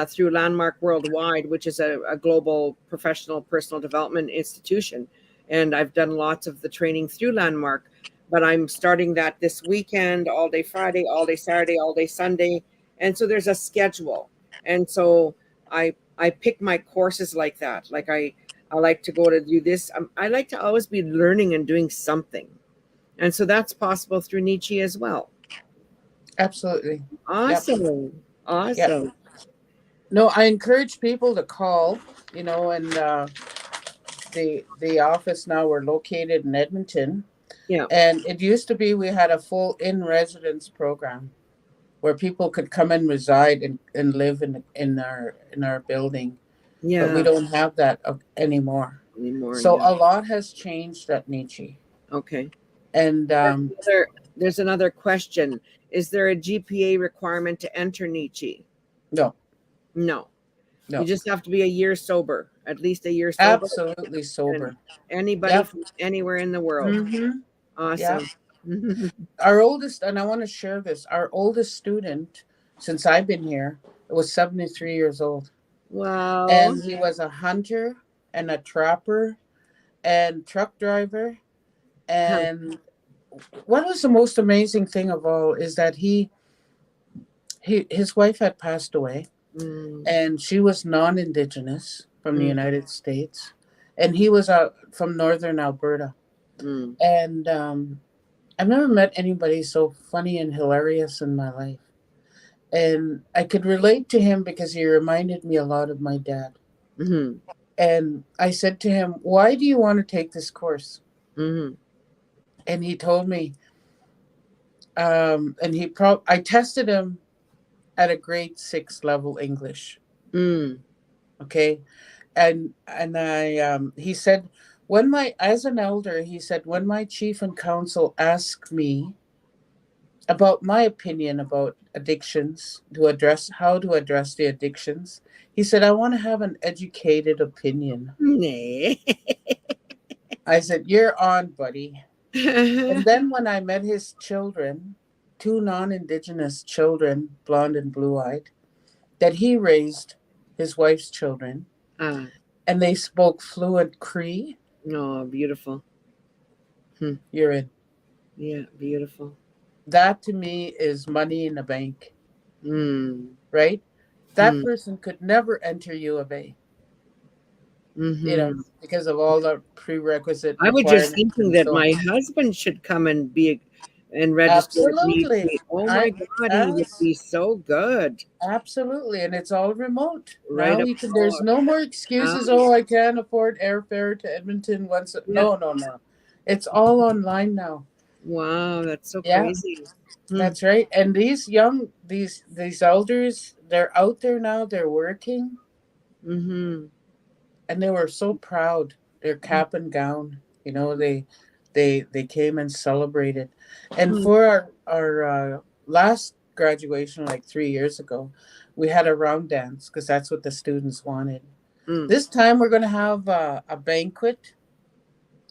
through Landmark Worldwide, which is a global professional personal development institution. And I've done lots of the training through Landmark, but I'm starting that this weekend, all day Friday, all day Saturday, all day Sunday. And so there's a schedule. And so I pick my courses like that. Like, I like to go to do this. I like to always be learning and doing something. And so that's possible through Nietzsche as well. absolutely. Yep. Awesome. Yep. Awesome. No, I encourage people to call. And the office now, we're located in Edmonton, Yeah. and it used to be we had a full in residence program where people could come and reside and live in our building, but we Yeah. don't have that anymore. Anymore. So Yeah. a lot has changed at Nietzsche, Okay. and There's another question. Is there a GPA requirement to enter Nietzsche? no, No. You no, just have to be a year sober, at least a year sober, absolutely and sober. anybody Yep. from anywhere in the world. Mm-hmm. Yeah. Awesome. Our oldest, and I want to share this, our oldest student since I've been here was 73 years old. Wow. And he was a hunter and a trapper and truck driver. Huh. And what was the most amazing thing of all is that his wife had passed away, Mm, and she was non-indigenous from the mm, United States, and he was from northern Alberta. mm. And I've never met anybody so funny and hilarious in my life. And I could relate to him because he reminded me a lot of my dad. Mm-hmm. And I said to him, "Why do you want to take this course?" Mm-hmm. And he told me, and I tested him at a grade 6 level English. Mm. Okay. And he said, as an elder, he said, when my chief and council asked me about my opinion about addictions, how to address the addictions, he said, I want to have an educated opinion. Nay. I said, you're on, buddy. And then when I met his children, two non-indigenous children, blonde and blue-eyed, that he raised, his wife's children, and they spoke fluent Cree. Oh, beautiful. You're in. Yeah, beautiful. That to me is money in the bank, Mm. right? That Mm. person could never enter U of A, Mm-hmm. because of all the prerequisite I was just requirements thinking and that so on. my husband should come and register with Absolutely. me. Oh my God, he would be so good. Absolutely. And it's all remote. Right Now up. there's no more Uh, excuses. Oh, I can't afford airfare to Edmonton once. yeah. No, no, no. It's all online now. Wow, that's so Yeah, crazy. that's right. And these elders, they're out there now, they're working, Mm-hmm. and they were so proud. Their cap and gown, they came and celebrated. And for our last graduation, like 3 years ago, we had a round dance because that's what the students wanted. This time we're going to have a banquet,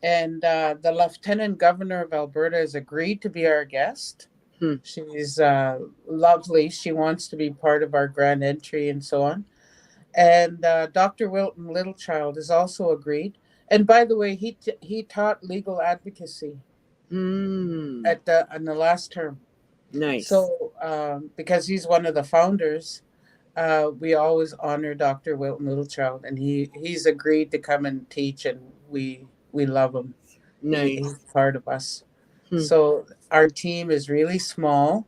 and the Lieutenant Governor of Alberta has agreed to be our guest. She's lovely. She wants to be part of our grand entry and so on. And Dr. Wilton Littlechild has also agreed. And by the way, he taught legal advocacy in the last term. Nice. So because he's one of the founders, we always honor Dr. Wilton Littlechild, and he's agreed to come and teach, and we love him. He's Nice. part of us. Hmm. So our team is really small,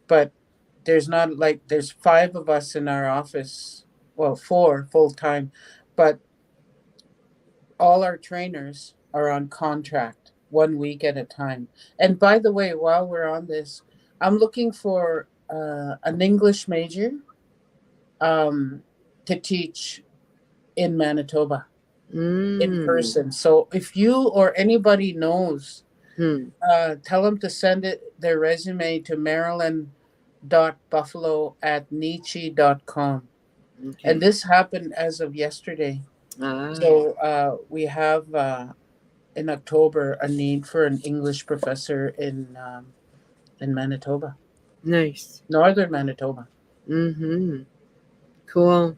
but there's not like there's five of us in our office. Well, four full time, but all our trainers are on contract 1 week at a time. And by the way, while we're on this, I'm looking for an English major to teach in Manitoba in Mm. person. So if you or anybody knows, Hmm. tell them to send their resume to marilyn.buffalo@nietzsche.com. And Okay. this happened as of yesterday. Ah, So we have in October a need for an English professor in Manitoba, nice. northern Manitoba. Mm-hmm. Cool.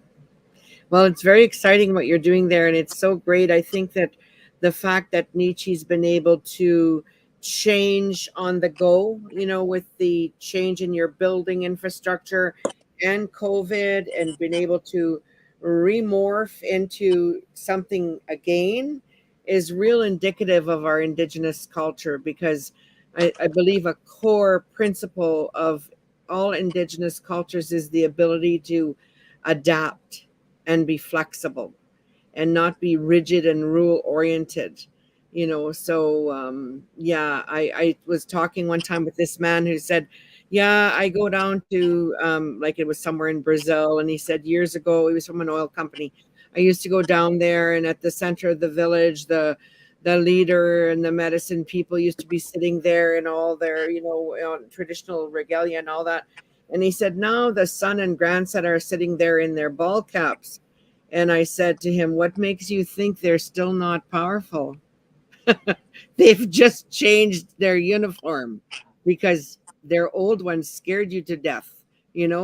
Well, it's very exciting what you're doing there, and it's so great. I think that the fact that Nietzsche's been able to change on the go, with the change in your building infrastructure and COVID, and been able to remorph into something again is real indicative of our Indigenous culture, because I believe a core principle of all Indigenous cultures is the ability to adapt and be flexible and not be rigid and rule oriented. So yeah, I was talking one time with this man who said, yeah, I go down to like, it was somewhere in Brazil, and he said years ago, he was from an oil company, I used to go down there, and at the center of the village, the leader and the medicine people used to be sitting there in all their, traditional regalia and all that. And he said, now the son and grandson are sitting there in their ball caps. And I said to him, what makes you think they're still not powerful? They've just changed their uniform because their old ones scared you to death,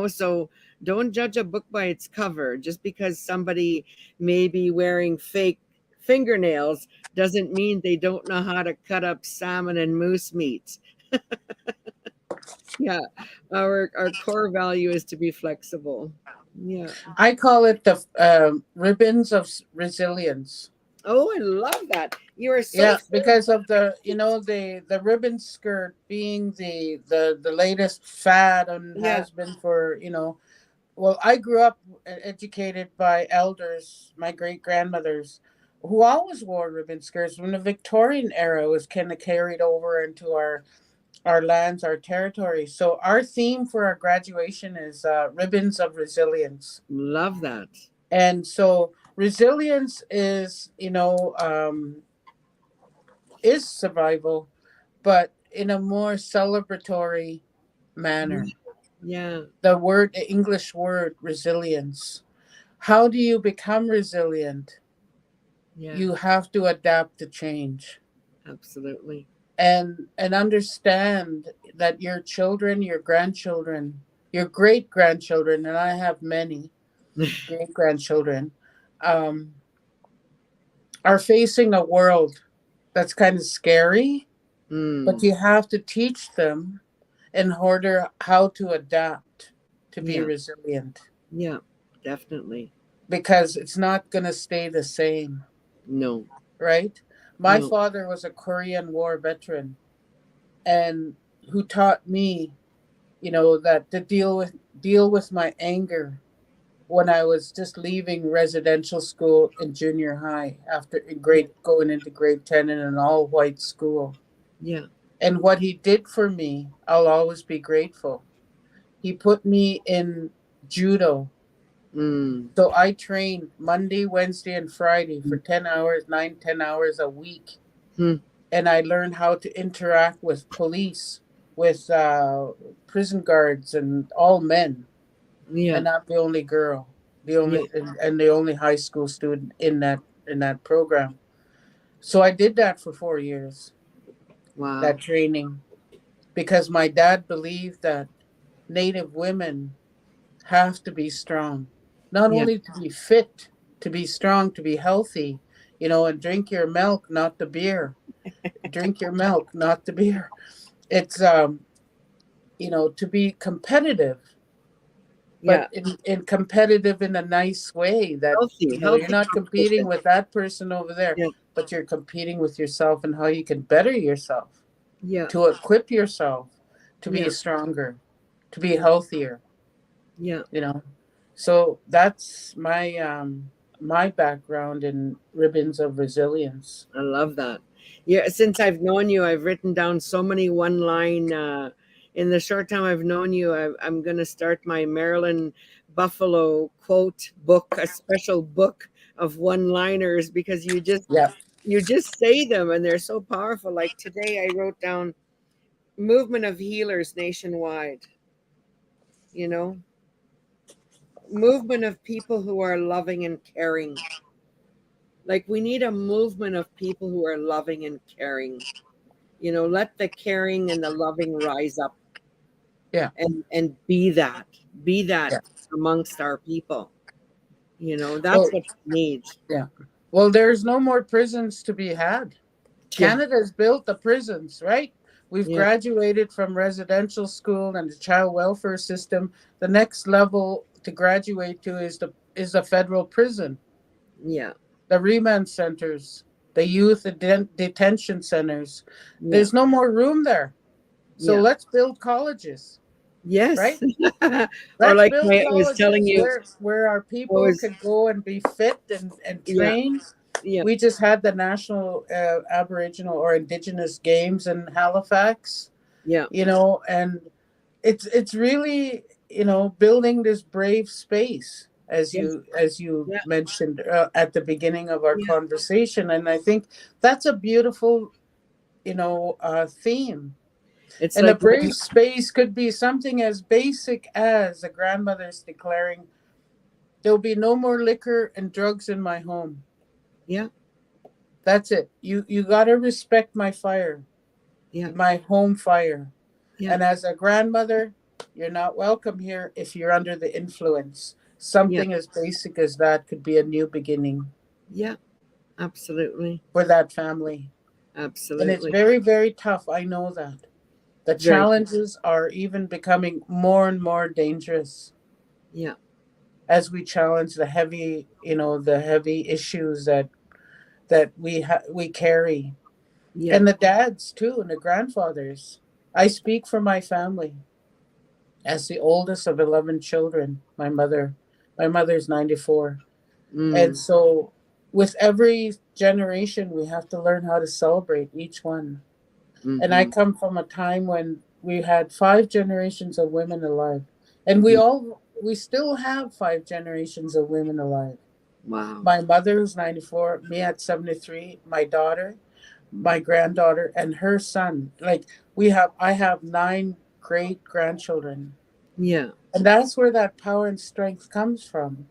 So don't judge a book by its cover. Just because somebody may be wearing fake fingernails doesn't mean they don't know how to cut up salmon and moose meat. Yeah, our core value is to be flexible. Yeah. I call it the ribbons of resilience. Oh, I love that. You are so Yeah, certified. because of the ribbon skirt being the latest fad and Yeah. has been for well, I grew up educated by elders, my great grandmothers, who always wore ribbon skirts. When the Victorian era was kind of carried over into our lands, our territory. So our theme for our graduation is ribbons of resilience. Love that. And so resilience is survival, but in a more celebratory manner. Yeah. The English word resilience. How do you become resilient? Yeah. You have to adapt to change Absolutely. and understand that your children, your grandchildren, your great grandchildren, and I have many great grandchildren, um, are facing a world that's kind of scary, but Mm. you have to teach them in order how to adapt to be Yeah. resilient Yeah. Definitely. because it's not going to stay the same, No. right? My No. father was a Korean War veteran and who taught me, that to deal with my anger when I was just leaving residential school in junior high after going into grade 10 in an all white school. Yeah. And what he did for me, I'll always be grateful. He put me in judo. Mm. So I trained Monday, Wednesday, and Friday for 10 hours, 9, 10 hours a week. Hmm. And I learned how to interact with police, with prison guards, and all men, Yeah. and not the only girl, Yeah. and the only high school student in that program. So I did that for 4 years, that Wow. training, because my dad believed that Native women have to be strong, not Yeah. only to be fit, to be strong, to be healthy, and drink your milk, not the beer. Drink your milk, not the beer. It's to be competitive, Yeah. but in competitive in a nice way, that Healthy, you're healthy not competing competition. with that person over there, Yeah. but you're competing with yourself and how you can better yourself, Yeah. to equip yourself to be Yeah. stronger, to be healthier, Yeah. you know. So that's my background in Ribbons of Resilience. I love that. Yeah, since I've known you, I've written down so many one line. In the short time I've known you, I'm going to start my Marilyn Buffalo quote book, a special book of one liners, because Yeah. you just say them and they're so powerful. Like today, I wrote down movement of healers nationwide. You know, movement of people who are loving and caring. Like we need a movement of people who are loving and caring. Let the caring and the loving rise up Yeah. and be that Yeah. amongst our people. That's Well, what we need. yeah. Well, there's no more prisons to be had. Yeah. Canada's built the prisons, right? We've Yeah. graduated from residential school and the child welfare system. The next level to graduate to is the federal prison, Yeah. the remand centers, the youth detention centers. Yeah. There's no more room there. So Yeah. let's build colleges, Yes. right? Or Let's like build I was telling colleges you, where our I people was, could go and be fit and yeah. trained. Yeah. We just had the National Aboriginal or Indigenous Games in Halifax, Yeah. and it's really, building this brave space, as Yes. you Yeah. mentioned at the beginning of our Yeah. conversation. And I think that's a beautiful, theme. It's And a like brave space could be something as basic as a grandmother's declaring, there'll be no more liquor and drugs in my home. yeah. That's it. You got to respect my fire, Yeah. my home fire. Yeah. And as a grandmother, you're not welcome here if you're under the influence. Yeah. Something as basic as that could be a new beginning Yeah. Absolutely. for that family. And it's Absolutely. very, very tough. I know that. The Very. challenges are even becoming more and more dangerous Yeah. as we challenge the heavy issues that we carry. Yeah. And the dads too, and the grandfathers. I speak for my family as the oldest of 11 children. My mother's 94. And Mm. so with every generation, we have to learn how to celebrate each one. And I Mm-hmm. come from a time when we had 5 generations of women alive. And we still have 5 generations of women alive. Wow. My mother, who's 94, me at 73, my daughter, my granddaughter, and her son. Like I have 9 great grandchildren. Yeah. And that's where that power and strength comes from.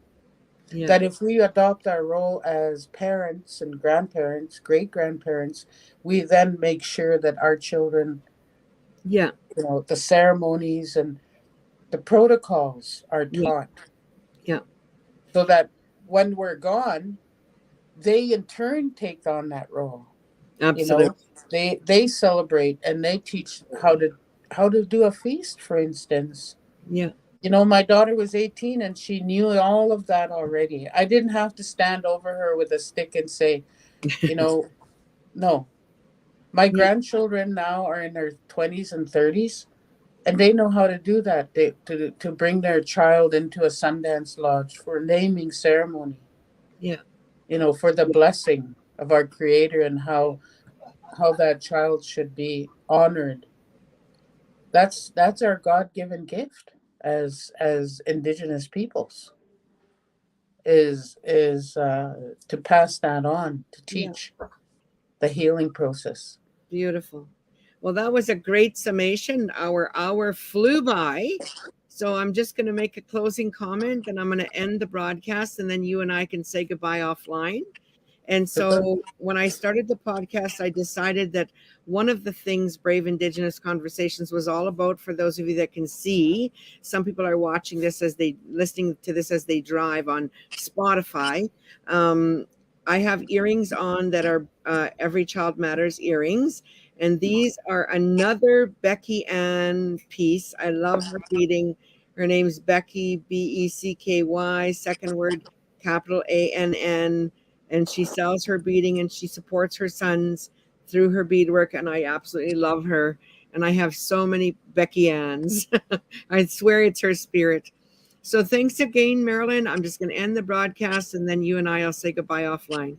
Yeah. That if we adopt our role as parents and grandparents, great grandparents, we then make sure that our children, Yeah. the ceremonies and the protocols are Yeah. taught, Yeah. so that when we're gone, they in turn take on that role. You Absolutely. know, they celebrate and they teach how to do a feast, for instance. Yeah. My daughter was 18 and she knew all of that already. I didn't have to stand over her with a stick and say, you know, no. My Yeah. grandchildren now are in their 20s and 30s, and they know how to do that. To bring their child into a Sundance Lodge for a naming ceremony, Yeah. for the blessing of our Creator, and how that child should be honored. That's our God-given gift as Indigenous peoples, is to pass that on, to Yeah. teach the healing process. Beautiful. Well, that was a great summation. Our hour flew by. So I'm just going to make a closing comment and I'm going to end the broadcast and then you and I can say goodbye offline. And Super. so when I started the podcast, I decided that one of the things Brave Indigenous Conversations was all about, for those of you that can see, some people are watching this listening to this as they drive on Spotify. I have earrings on that are Every Child Matters earrings. And these are another Becky Ann piece. I love her reading Her name's Becky, Becky, second word, capital ANN. And she sells her beading and she supports her sons through her beadwork. And I absolutely love her. And I have so many Becky Anns. I swear it's her spirit. So thanks again, Marilyn. I'm just going to end the broadcast and then you and I will say goodbye offline.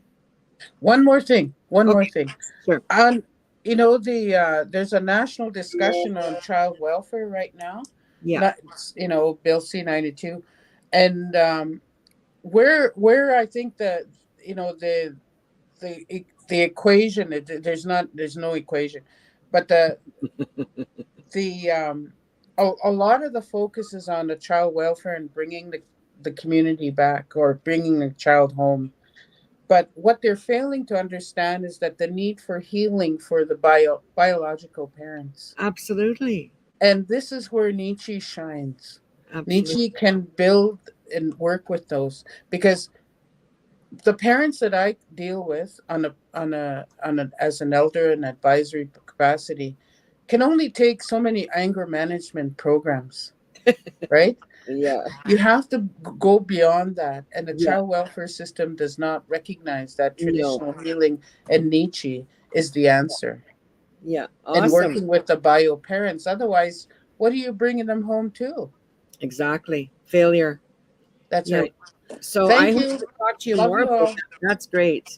One more thing. Okay, sure. On, there's a national discussion on child welfare right now. Yeah, Not, Bill C-92, and where I think that the equation, there's no equation, but the a lot of the focus is on the child welfare and bringing the community back or bringing the child home. But what they're failing to understand is that the need for healing for the biological parents. absolutely. And this is where Nietzsche shines. Absolutely. Nietzsche can build and work with those, because the parents that I deal with as an elder and advisory capacity can only take so many anger management programs, right? Yeah. You have to go beyond that, and the Yeah. child welfare system does not recognize that No. traditional healing, and Nietzsche is the answer. Yeah. And Awesome. working with the bio parents, otherwise, what are you bringing them home to? Exactly. Failure. That's Yeah. right. So I Thank hope you. to talk to you Love more you about all. that. That's great.